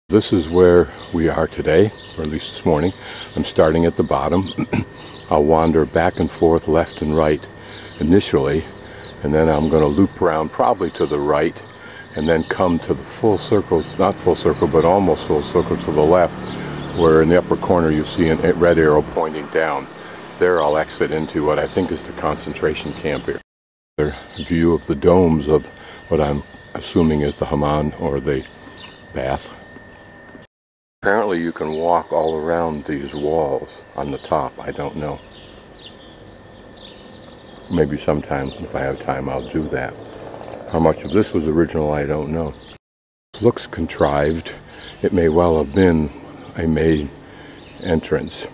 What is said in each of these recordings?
This is where we are today, or at least this morning. I'm starting at the bottom. I'll wander back and forth, left and right initially, and then I'm going to loop around probably to the right and then come to the full circle, not full circle, but almost full circle to the left, where in the upper corner you see a red arrow pointing down. There I'll exit into what I think is the concentration camp here. A view of the domes of what I'm assuming is the hammam or the bath. Apparently you can walk all around these walls on the top. I don't know. Maybe sometime, if I have time, I'll do that. How much of this was original, I don't know. It looks contrived. It may well have been a main entrance.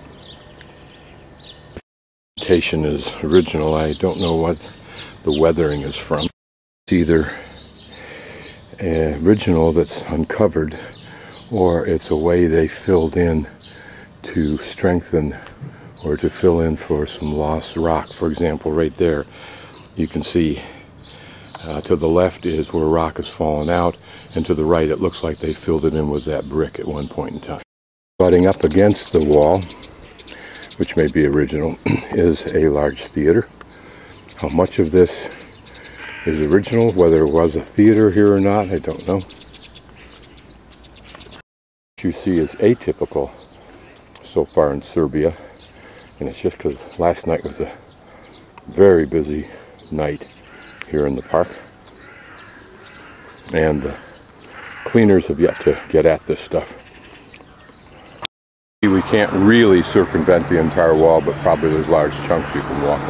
The vegetation is original. I don't know what the weathering is from. It's either original that's uncovered, or it's a way they filled in to strengthen or to fill in for some lost rock. For example, right there, you can see to the left is where rock has fallen out, and to the right it looks like they filled it in with that brick at one point in time. Butting up against the wall, which may be original, is a large theater. How much of this is original, whether it was a theater here or not, I don't know. You see is atypical so far in Serbia, and it's just because last night was a very busy night here in the park, and the cleaners have yet to get at this stuff. We can't really circumvent the entire wall, but probably there's large chunks you can walk.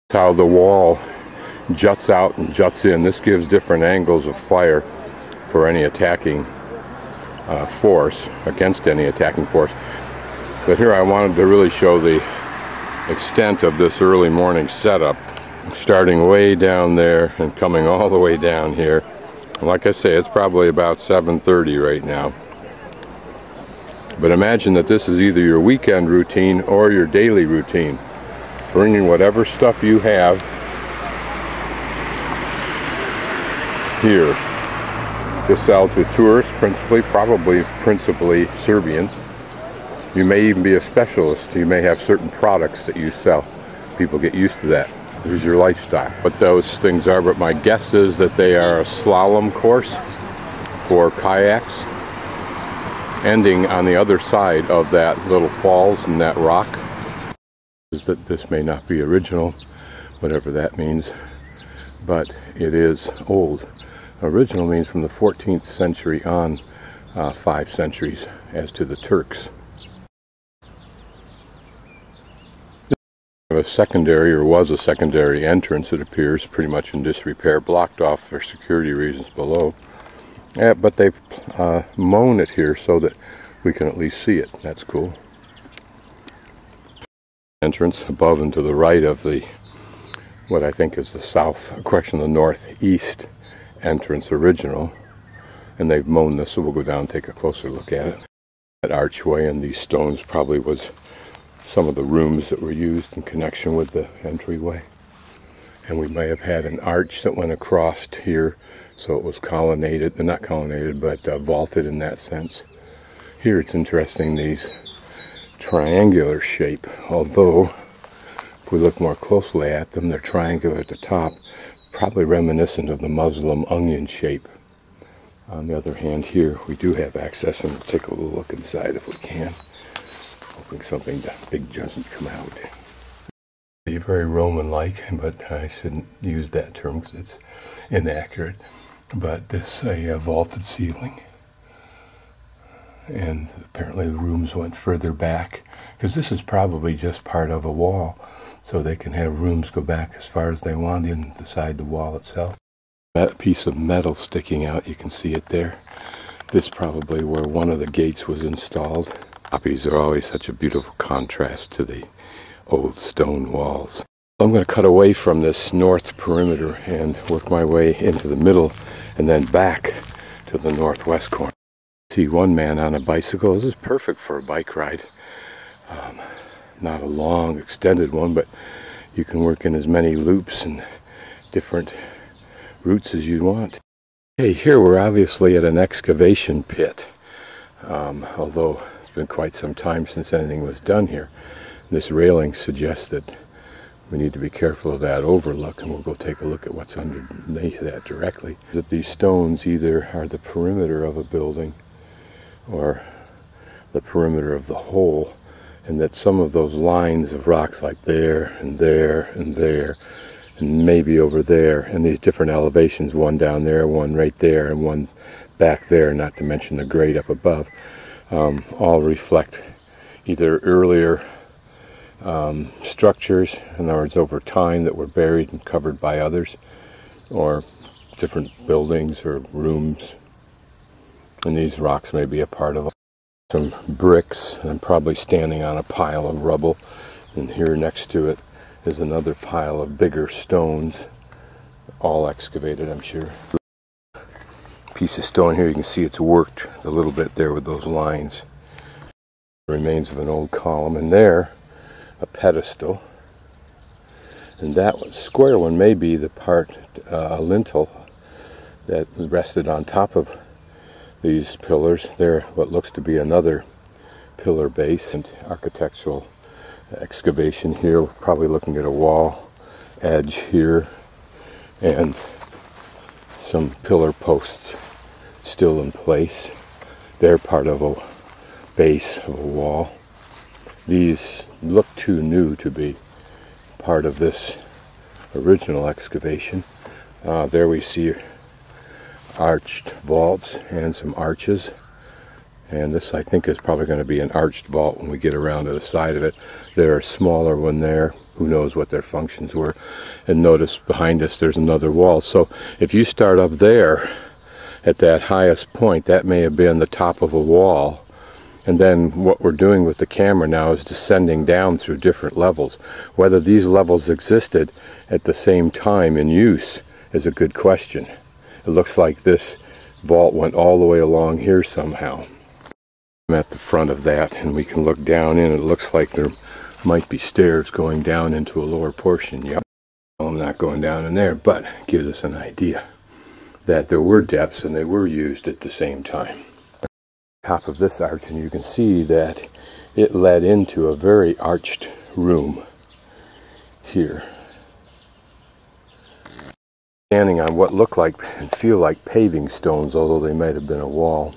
That's how the wall juts out and juts in. This gives different angles of fire for any attacking force, against any attacking force. But here I wanted to really show the extent of this early morning setup, starting way down there and coming all the way down here. And like I say, it's probably about 7:30 right now. But imagine that this is either your weekend routine or your daily routine. Bringing whatever stuff you have here to sell to tourists, probably principally Serbians. You may even be a specialist. You may have certain products that you sell. People get used to that. This is your lifestyle. What those things are, but my guess is that they are a slalom course for kayaks, ending on the other side of that little falls and that rock. Is that this may not be original, whatever that means, but it is old. Original means from the 14th century on, 5 centuries as to the Turks. A secondary, or was a secondary entrance, it appears, pretty much in disrepair, blocked off for security reasons below. Yeah, but they've mown it here so that we can at least see it. That's cool. Entrance above and to the right of the, what I think is the northeast entrance original, and they've mown this, so we'll go down and take a closer look at it. That archway and these stones probably was some of the rooms that were used in connection with the entryway, and we may have had an arch that went across here, so it was colonnaded, not colonnaded, but vaulted in that sense. Here it's interesting, these triangular shape, although if we look more closely at them, they're triangular at the top, probably reminiscent of the Muslim onion shape. On the other hand, here we do have access, and we'll take a little look inside if we can. Hoping something big doesn't come out. Very Roman-like, but I shouldn't use that term because it's inaccurate. But this a vaulted ceiling, and apparently the rooms went further back, because this is probably just part of a wall, so they can have rooms go back as far as they want inside the wall itself. That piece of metal sticking out, you can see it there. This probably where one of the gates was installed. Copies are always such a beautiful contrast to the old stone walls. I'm going to cut away from this north perimeter and work my way into the middle and then back to the northwest corner. See one man on a bicycle. This is perfect for a bike ride. Not a long extended one, but you can work in as many loops and different routes as you want. Okay, here we're obviously at an excavation pit. although it's been quite some time since anything was done here. This railing suggests that we need to be careful of that overlook, and we'll go take a look at what's underneath that directly. That these stones either are the perimeter of a building or the perimeter of the whole, and that some of those lines of rocks like there and there and there and maybe over there, and these different elevations, one down there, one right there, and one back there, not to mention the grade up above, all reflect either earlier structures, in other words over time, that were buried and covered by others, or different buildings or rooms, and these rocks may be a part of some bricks. I'm probably standing on a pile of rubble, and here next to it is another pile of bigger stones, all excavated, I'm sure. Piece of stone here, you can see it's worked a little bit there with those lines. Remains of an old column, and there a pedestal, and that square one may be the part, a lintel that rested on top of these pillars. There, what looks to be another pillar base and architectural excavation here. We're probably looking at a wall edge here and some pillar posts still in place. They're part of a base of a wall. These look too new to be part of this original excavation. There we see arched vaults and some arches, and this I think is probably going to be an arched vault when we get around to the side of it. There are a smaller one there, who knows what their functions were, and notice behind us there's another wall. So if you start up there at that highest point, that may have been the top of a wall, and then what we're doing with the camera now is descending down through different levels. Whether these levels existed at the same time in use is a good question. It looks like this vault went all the way along here somehow. I'm at the front of that, and we can look down in. It looks like there might be stairs going down into a lower portion. Yep. Well, I'm not going down in there, but it gives us an idea that there were depths and they were used at the same time. Top of this arch, and you can see that it led into a very arched room here. Standing on what look like and feel like paving stones, although they might have been a wall.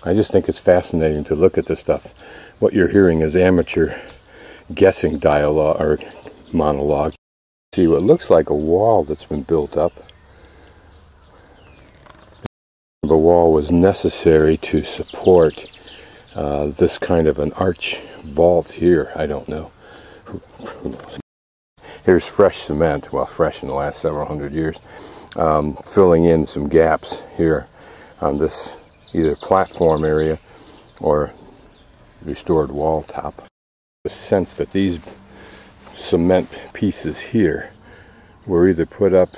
I just think it's fascinating to look at this stuff. What you're hearing is amateur guessing dialogue or monologue. See what looks like a wall that's been built up. The wall was necessary to support this kind of an arch vault here. I don't know. Who knows? Here's fresh cement, well, fresh in the last several hundred years, filling in some gaps here on this either platform area or restored wall top. The sense that these cement pieces here were either put up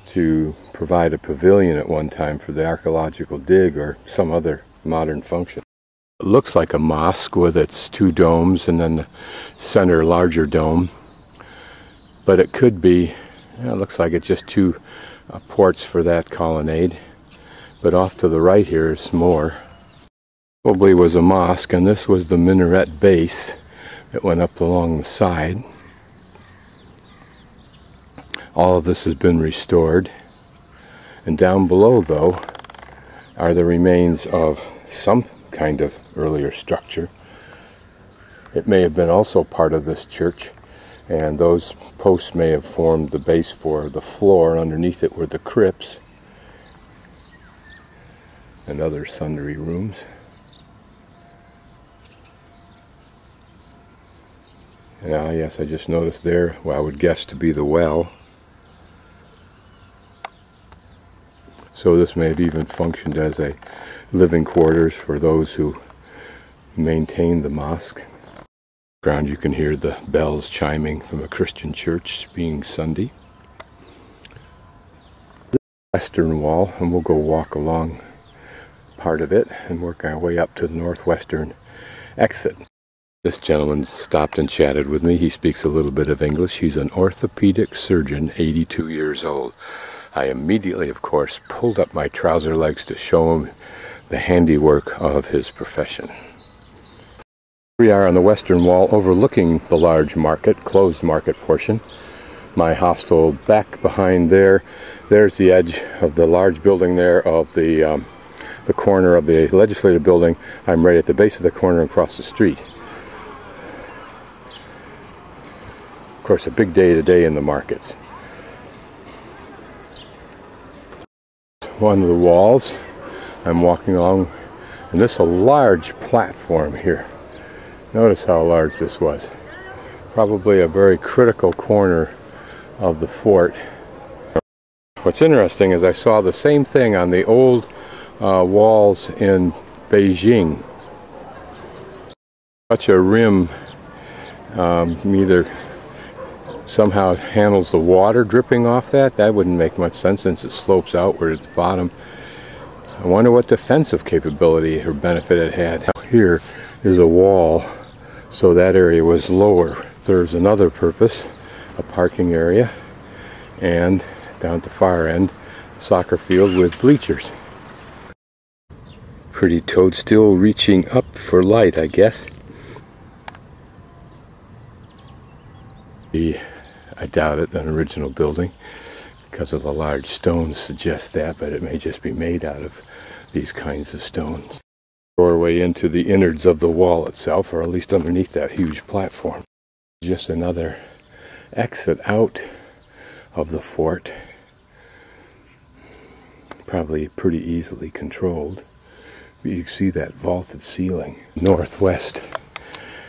to provide a pavilion at one time for the archaeological dig or some other modern function. It looks like a mosque with its two domes and then the center larger dome. But it could be, it looks like it's just two ports for that colonnade. But off to the right here is more. Probably was a mosque, and this was the minaret base that went up along the side. All of this has been restored. And down below, though, are the remains of some kind of earlier structure. It may have been also part of this church. And those posts may have formed the base for the floor. Underneath it were the crypts and other sundry rooms. Ah, yes, I just noticed there, well, I would guess to be the well. So this may have even functioned as a living quarters for those who maintained the mosque. You can hear the bells chiming from a Christian church, being Sunday. The western wall, and we'll go walk along part of it and work our way up to the northwestern exit. This gentleman stopped and chatted with me. He speaks a little bit of English. He's an orthopedic surgeon, 82 years old. I immediately, of course, pulled up my trouser legs to show him the handiwork of his profession. We are on the western wall overlooking the large market, closed market portion. My hostel back behind there. There's the edge of the large building there of the corner of the legislative building. I'm right at the base of the corner across the street. Of course, a big day today in the markets. One of the walls I'm walking along, and this is a large platform here. Notice how large this was. Probably a very critical corner of the fort. What's interesting is I saw the same thing on the old walls in Beijing. Such a rim either somehow handles the water dripping off that. That wouldn't make much sense since it slopes outward at the bottom. I wonder what defensive capability or benefit it had. Here is a wall, so that area was lower. There's another purpose, a parking area, and down at the far end, a soccer field with bleachers. Pretty toadstool reaching up for light, I guess. I doubt it, an original building, because of the large stones suggest that, but it may just be made out of these kinds of stones. Doorway into the innards of the wall itself, or at least underneath that huge platform. Just another exit out of the fort, probably pretty easily controlled. But you can see that vaulted ceiling. Northwest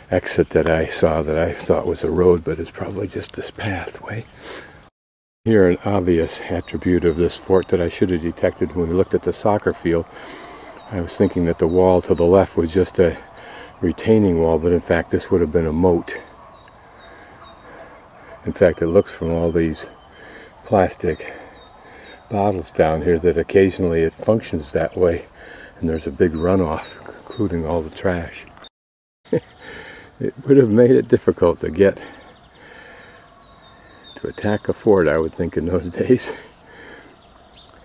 exit that I saw that I thought was a road, but it's probably just this pathway. Here, an obvious attribute of this fort that I should have detected when we looked at the soccer field. I was thinking that the wall to the left was just a retaining wall, but in fact this would have been a moat. In fact, it looks from all these plastic bottles down here that occasionally it functions that way, and there's a big runoff, including all the trash. It would have made it difficult to attack a fort, I would think, in those days.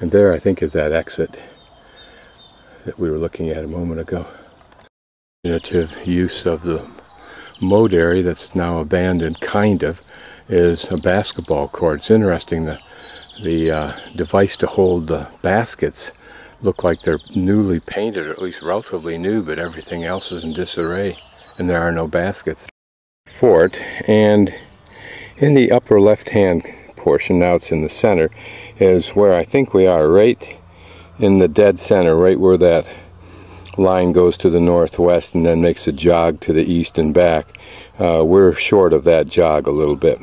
And there, I think, is that exit that we were looking at a moment ago. Imaginative use of the moat area that's now abandoned, kind of, is a basketball court. It's interesting that the device to hold the baskets look like they're newly painted, or at least relatively new, but everything else is in disarray, and there are no baskets. Fort, and in the upper left-hand portion, now it's in the center, is where I think we are, right in the dead center, right where that line goes to the northwest and then makes a jog to the east and back. We're short of that jog a little bit.